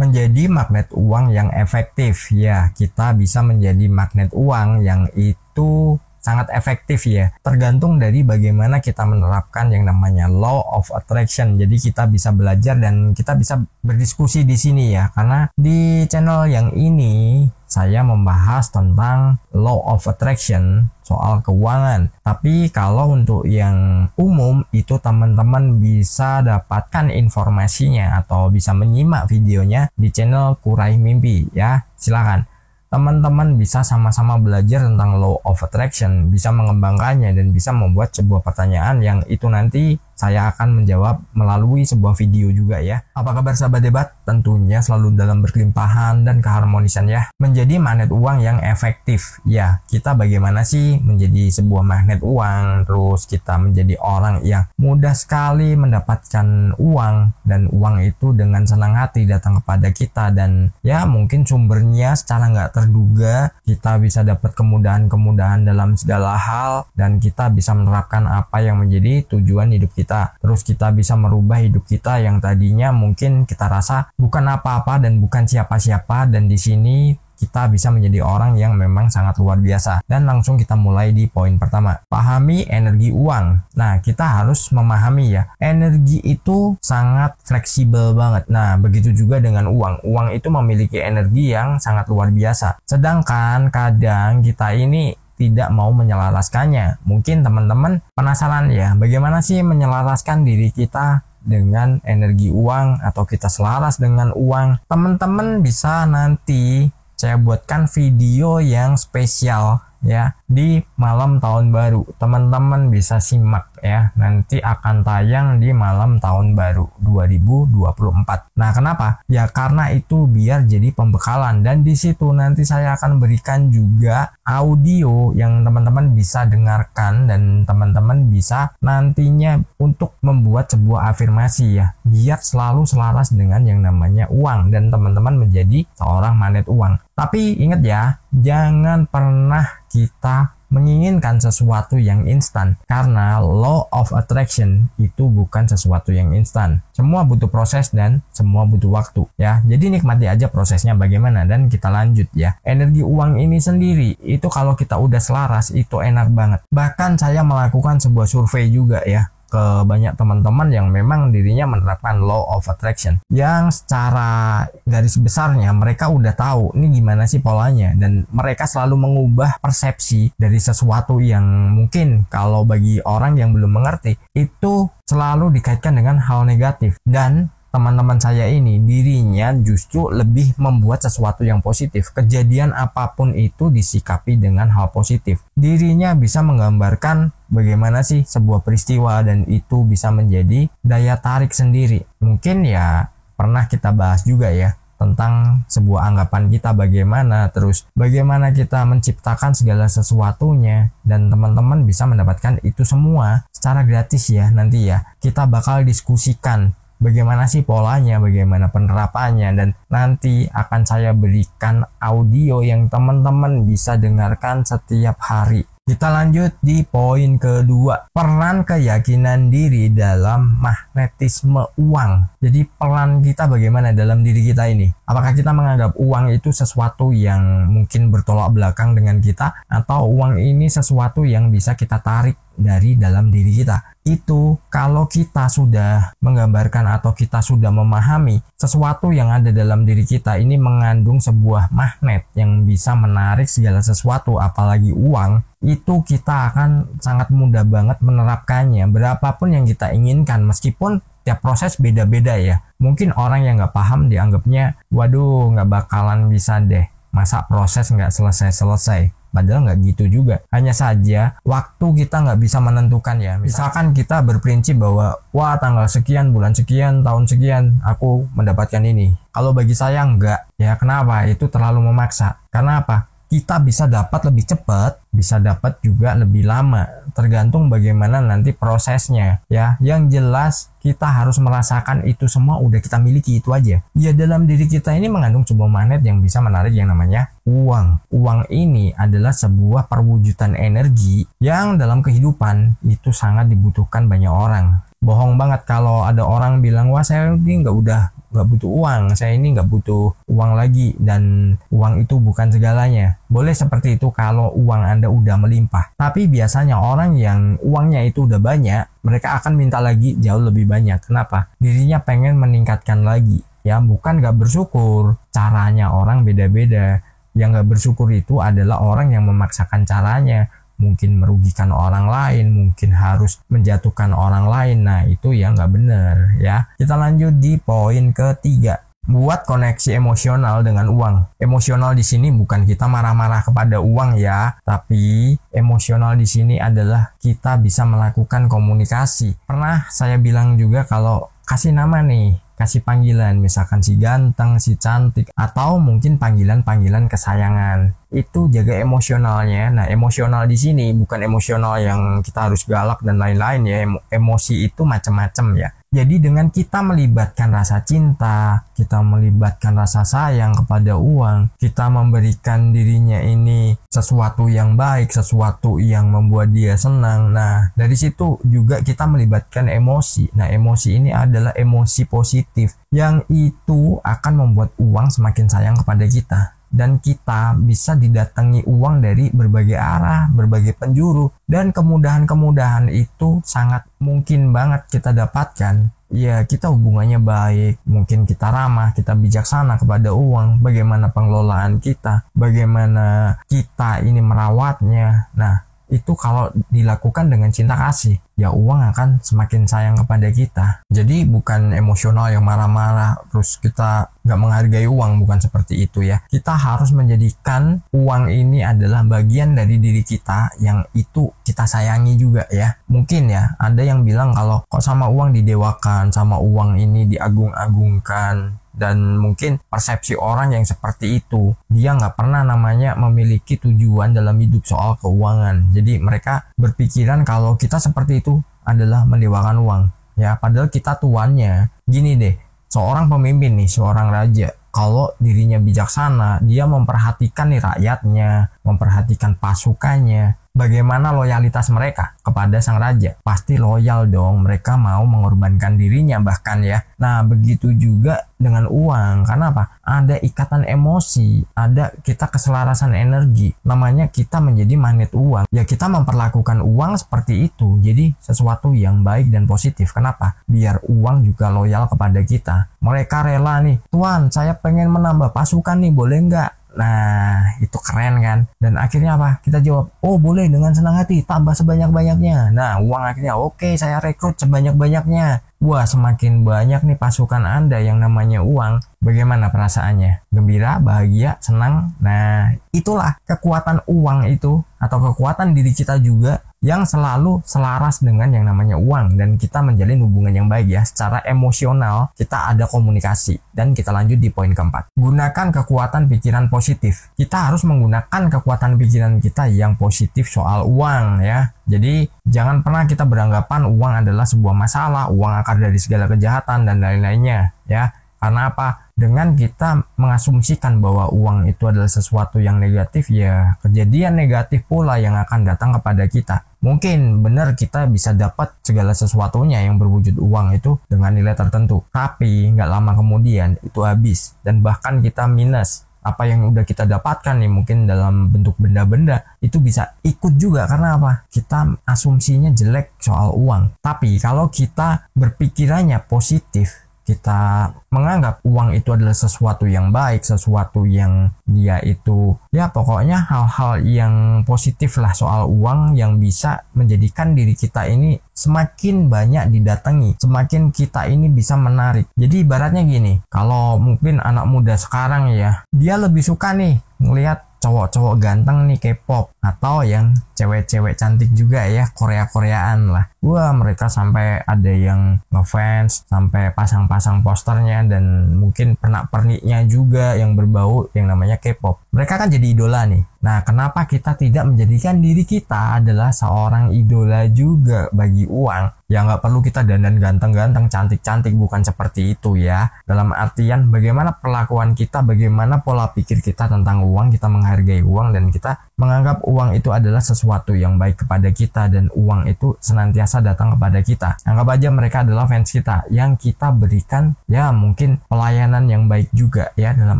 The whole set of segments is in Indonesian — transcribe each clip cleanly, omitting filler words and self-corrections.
Menjadi magnet uang yang efektif, ya kita bisa menjadi magnet uang yang itu sangat efektif ya, tergantung dari bagaimana kita menerapkan yang namanya law of attraction. Jadi kita bisa belajar dan kita bisa berdiskusi di sini ya, karena di channel yang ini saya membahas tentang law of attraction soal keuangan. Tapi kalau untuk yang umum itu teman-teman bisa dapatkan informasinya atau bisa menyimak videonya di channel Kurai Mimpi ya. Silakan. Teman-teman bisa sama-sama belajar tentang law of attraction, bisa mengembangkannya dan bisa membuat sebuah pertanyaan yang itu nanti saya akan menjawab melalui sebuah video juga ya. Apa kabar sahabat debat? Tentunya selalu dalam berkelimpahan dan keharmonisan ya. Menjadi magnet uang yang efektif. Ya, kita bagaimana sih menjadi sebuah magnet uang, terus kita menjadi orang yang mudah sekali mendapatkan uang, dan uang itu dengan senang hati datang kepada kita, dan ya mungkin sumbernya secara nggak terduga kita bisa dapat kemudahan-kemudahan dalam segala hal, dan kita bisa menerapkan apa yang menjadi tujuan hidup kita. Terus kita bisa merubah hidup kita yang tadinya mungkin kita rasa bukan apa-apa dan bukan siapa-siapa, dan di sini kita bisa menjadi orang yang memang sangat luar biasa. Dan langsung kita mulai di poin pertama, pahami energi uang. Nah, kita harus memahami ya, energi itu sangat fleksibel banget. Nah, begitu juga dengan uang. Uang itu memiliki energi yang sangat luar biasa, sedangkan kadang kita ini tidak mau menyelaraskannya. Mungkin teman-teman penasaran ya, bagaimana sih menyelaraskan diri kita dengan energi uang atau kita selaras dengan uang? Teman-teman bisa nanti saya buatkan video yang spesial ya di malam tahun baru. Teman-teman bisa simak ya, nanti akan tayang di malam tahun baru 2024. Nah, kenapa? Ya karena itu biar jadi pembekalan, dan di situ nanti saya akan berikan juga audio yang teman-teman bisa dengarkan, dan teman-teman bisa nantinya untuk membuat sebuah afirmasi ya, biar selalu selaras dengan yang namanya uang dan teman-teman menjadi seorang magnet uang. Tapi ingat ya, jangan pernah kita menginginkan sesuatu yang instan, karena law of attraction itu bukan sesuatu yang instan. Semua butuh proses dan semua butuh waktu ya. Jadi nikmati aja prosesnya bagaimana, dan kita lanjut ya. Energi uang ini sendiri itu kalau kita udah selaras itu enak banget. Bahkan saya melakukan sebuah survei juga ya ke banyak teman-teman yang memang dirinya menerapkan law of attraction, yang secara garis besarnya mereka udah tahu ini gimana sih polanya, dan mereka selalu mengubah persepsi dari sesuatu yang mungkin kalau bagi orang yang belum mengerti itu selalu dikaitkan dengan hal negatif. Dan teman-teman saya ini dirinya justru lebih membuat sesuatu yang positif. Kejadian apapun itu disikapi dengan hal positif. Dirinya bisa menggambarkan bagaimana sih sebuah peristiwa, dan itu bisa menjadi daya tarik sendiri. Mungkin ya pernah kita bahas juga ya tentang sebuah anggapan kita bagaimana, terus bagaimana kita menciptakan segala sesuatunya, dan teman-teman bisa mendapatkan itu semua secara gratis ya. Nanti ya kita bakal diskusikan bagaimana sih polanya, bagaimana penerapannya, dan nanti akan saya berikan audio yang teman-teman bisa dengarkan setiap hari. Kita lanjut di poin kedua, peran keyakinan diri dalam magnetisme uang. Jadi peran kita bagaimana dalam diri kita ini? Apakah kita menganggap uang itu sesuatu yang mungkin bertolak belakang dengan kita, atau uang ini sesuatu yang bisa kita tarik dari dalam diri kita? Itu kalau kita sudah menggambarkan atau kita sudah memahami sesuatu yang ada dalam diri kita ini mengandung sebuah magnet yang bisa menarik segala sesuatu, apalagi uang, itu kita akan sangat mudah banget menerapkannya berapapun yang kita inginkan, meskipun tiap proses beda-beda ya. Mungkin orang yang nggak paham dianggapnya, waduh nggak bakalan bisa deh, masa proses nggak selesai-selesai. Padahal nggak gitu juga. Hanya saja waktu kita nggak bisa menentukan ya. Misalkan kita berprinsip bahwa wah tanggal sekian, bulan sekian, tahun sekian aku mendapatkan ini. Kalau bagi saya nggak. Ya kenapa? Itu terlalu memaksa. Karena apa? Kita bisa dapat lebih cepat, bisa dapat juga lebih lama, tergantung bagaimana nanti prosesnya ya. Yang jelas kita harus merasakan itu semua udah kita miliki, itu aja ya. Dalam diri kita ini mengandung sebuah magnet yang bisa menarik yang namanya uang. Uang ini adalah sebuah perwujudan energi yang dalam kehidupan itu sangat dibutuhkan banyak orang. Bohong banget kalau ada orang bilang, wah saya ini nggak udah nggak butuh uang, saya ini nggak butuh uang lagi, dan uang itu bukan segalanya. Boleh seperti itu kalau uang Anda udah melimpah. Tapi biasanya orang yang uangnya itu udah banyak, mereka akan minta lagi jauh lebih banyak. Kenapa? Dirinya pengen meningkatkan lagi. Ya, bukan nggak bersyukur. Caranya orang beda-beda. Yang nggak bersyukur itu adalah orang yang memaksakan caranya. Mungkin merugikan orang lain, mungkin harus menjatuhkan orang lain. Nah, itu ya nggak bener ya. Kita lanjut di poin ketiga. Buat koneksi emosional dengan uang. Emosional di sini bukan kita marah-marah kepada uang ya, tapi emosional di sini adalah kita bisa melakukan komunikasi. Pernah saya bilang juga kalau kasih nama nih, kasih panggilan, misalkan si ganteng, si cantik, atau mungkin panggilan-panggilan kesayangan. Itu jaga emosionalnya. Nah, emosional di sini bukan emosional yang kita harus galak dan lain-lain ya. Emosi itu macam-macam ya. Jadi dengan kita melibatkan rasa cinta, kita melibatkan rasa sayang kepada uang, kita memberikan dirinya ini sesuatu yang baik, sesuatu yang membuat dia senang. Nah, dari situ juga kita melibatkan emosi. Nah, emosi ini adalah emosi positif yang itu akan membuat uang semakin sayang kepada kita. Dan kita bisa didatangi uang dari berbagai arah, berbagai penjuru, dan kemudahan-kemudahan itu sangat mungkin banget kita dapatkan. Ya, kita hubungannya baik, mungkin kita ramah, kita bijaksana kepada uang, bagaimana pengelolaan kita, bagaimana kita ini merawatnya. Nah, itu kalau dilakukan dengan cinta kasih, ya uang akan semakin sayang kepada kita. Jadi bukan emosional yang marah-marah terus kita nggak menghargai uang, bukan seperti itu ya. Kita harus menjadikan uang ini adalah bagian dari diri kita yang itu kita sayangi juga ya. Mungkin ya ada yang bilang kalau kok sama uang didewakan, sama uang ini diagung-agungkan. Dan mungkin persepsi orang yang seperti itu, dia nggak pernah namanya memiliki tujuan dalam hidup soal keuangan. Jadi mereka berpikiran kalau kita seperti itu adalah mendewakan uang ya, padahal kita tuannya. Gini deh, seorang pemimpin nih, seorang raja, kalau dirinya bijaksana, dia memperhatikan nih rakyatnya, memperhatikan pasukannya. Bagaimana loyalitas mereka kepada sang raja? Pasti loyal dong, mereka mau mengorbankan dirinya bahkan ya. Nah, begitu juga dengan uang. Karena apa? Ada ikatan emosi, ada kita keselarasan energi. Namanya kita menjadi magnet uang. Ya, kita memperlakukan uang seperti itu. Jadi sesuatu yang baik dan positif. Kenapa? Biar uang juga loyal kepada kita. Mereka rela nih, "Tuan, saya pengen menambah pasukan nih, boleh nggak?" Nah, itu keren kan? Dan akhirnya apa? Kita jawab, "Oh boleh, dengan senang hati, tambah sebanyak-banyaknya." Nah, uang akhirnya, "Oke, saya rekrut sebanyak-banyaknya." Wah, semakin banyak nih pasukan Anda yang namanya uang. Bagaimana perasaannya? Gembira, bahagia, senang? Nah, itulah kekuatan uang itu, atau kekuatan diri kita juga yang selalu selaras dengan yang namanya uang, dan kita menjalin hubungan yang baik ya. Secara emosional kita ada komunikasi. Dan kita lanjut di poin keempat. Gunakan kekuatan pikiran positif. Kita harus menggunakan kekuatan pikiran kita yang positif soal uang ya. Jadi jangan pernah kita beranggapan uang adalah sebuah masalah, uang akar dari segala kejahatan dan lain-lainnya ya. Karena apa? Dengan kita mengasumsikan bahwa uang itu adalah sesuatu yang negatif, ya kejadian negatif pula yang akan datang kepada kita. Mungkin benar kita bisa dapat segala sesuatunya yang berwujud uang itu dengan nilai tertentu. Tapi nggak lama kemudian itu habis. Dan bahkan kita minus. Apa yang udah kita dapatkan nih mungkin dalam bentuk benda-benda itu bisa ikut juga. Karena apa? Kita asumsinya jelek soal uang. Tapi kalau kita berpikirannya positif, kita menganggap uang itu adalah sesuatu yang baik, sesuatu yang dia itu ya pokoknya hal-hal yang positif lah soal uang yang bisa menjadikan diri kita ini semakin banyak didatangi, semakin kita ini bisa menarik. Jadi ibaratnya gini, kalau mungkin anak muda sekarang ya, dia lebih suka nih ngelihat cowok-cowok ganteng nih K-pop, atau yang cewek-cewek cantik juga ya, Korea-Koreaan lah. Wah, mereka sampai ada yang ngefans, sampai pasang-pasang posternya, dan mungkin pernak-perniknya juga yang berbau yang namanya K-pop. Mereka kan jadi idola nih. Nah, kenapa kita tidak menjadikan diri kita adalah seorang idola juga bagi uang? Ya nggak perlu kita dandan ganteng-ganteng, cantik-cantik, bukan seperti itu ya. Dalam artian bagaimana perlakuan kita, bagaimana pola pikir kita tentang uang, kita menghargai uang dan kita menganggap uang itu adalah sesuatu yang baik kepada kita dan uang itu senantiasa datang kepada kita. Anggap aja mereka adalah fans kita yang kita berikan ya mungkin pelayanan yang baik juga ya, dalam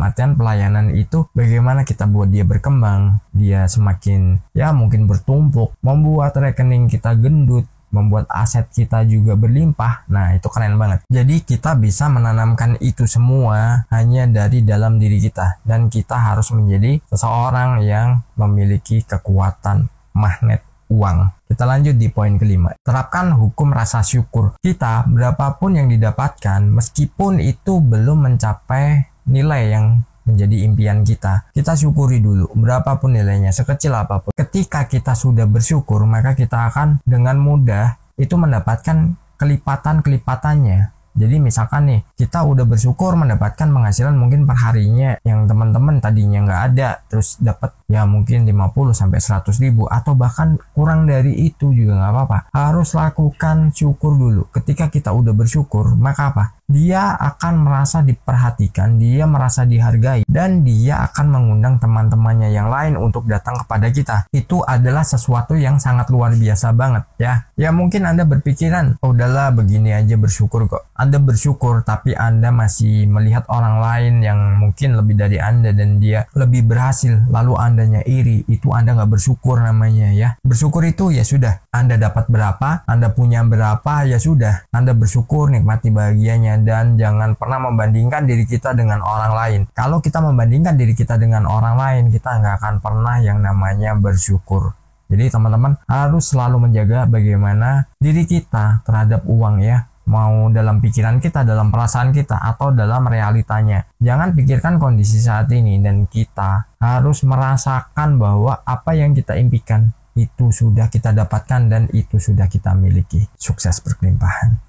artian pelayanan itu bagaimana kita buat dia berkembang, dia semakin ya mungkin bertumpuk, membuat rekening kita gendut, membuat aset kita juga berlimpah. Nah, itu keren banget. Jadi kita bisa menanamkan itu semua hanya dari dalam diri kita, dan kita harus menjadi seseorang yang memiliki kekuatan magnet uang. Kita lanjut di poin kelima. Terapkan hukum rasa syukur. Kita berapapun yang didapatkan, meskipun itu belum mencapai nilai yang menjadi impian kita, kita syukuri dulu berapapun nilainya, sekecil apapun. Ketika kita sudah bersyukur, maka kita akan dengan mudah itu mendapatkan kelipatan-kelipatannya. Jadi misalkan nih, kita udah bersyukur mendapatkan penghasilan mungkin per harinya yang teman-teman tadinya nggak ada, terus dapat ya mungkin 50 sampai 100 ribu atau bahkan kurang dari itu juga nggak apa-apa. Harus lakukan syukur dulu. Ketika kita udah bersyukur, maka apa? Dia akan merasa diperhatikan, dia merasa dihargai, dan dia akan mengundang teman-temannya yang lain untuk datang kepada kita. Itu adalah sesuatu yang sangat luar biasa banget ya. Ya mungkin Anda berpikiran, oh, udahlah begini aja bersyukur kok. Anda bersyukur tapi Anda masih melihat orang lain yang mungkin lebih dari Anda dan dia lebih berhasil, lalu Andanya iri. Itu Anda nggak bersyukur namanya ya. Bersyukur itu ya sudah, Anda dapat berapa, Anda punya berapa, ya sudah, Anda bersyukur, nikmati bahagianya. Dan jangan pernah membandingkan diri kita dengan orang lain. Kalau kita membandingkan diri kita dengan orang lain, kita nggak akan pernah yang namanya bersyukur. Jadi teman-teman harus selalu menjaga bagaimana diri kita terhadap uang ya. Mau dalam pikiran kita, dalam perasaan kita, atau dalam realitanya. Jangan pikirkan kondisi saat ini, dan kita harus merasakan bahwa apa yang kita impikan itu sudah kita dapatkan dan itu sudah kita miliki. Sukses berkelimpahan.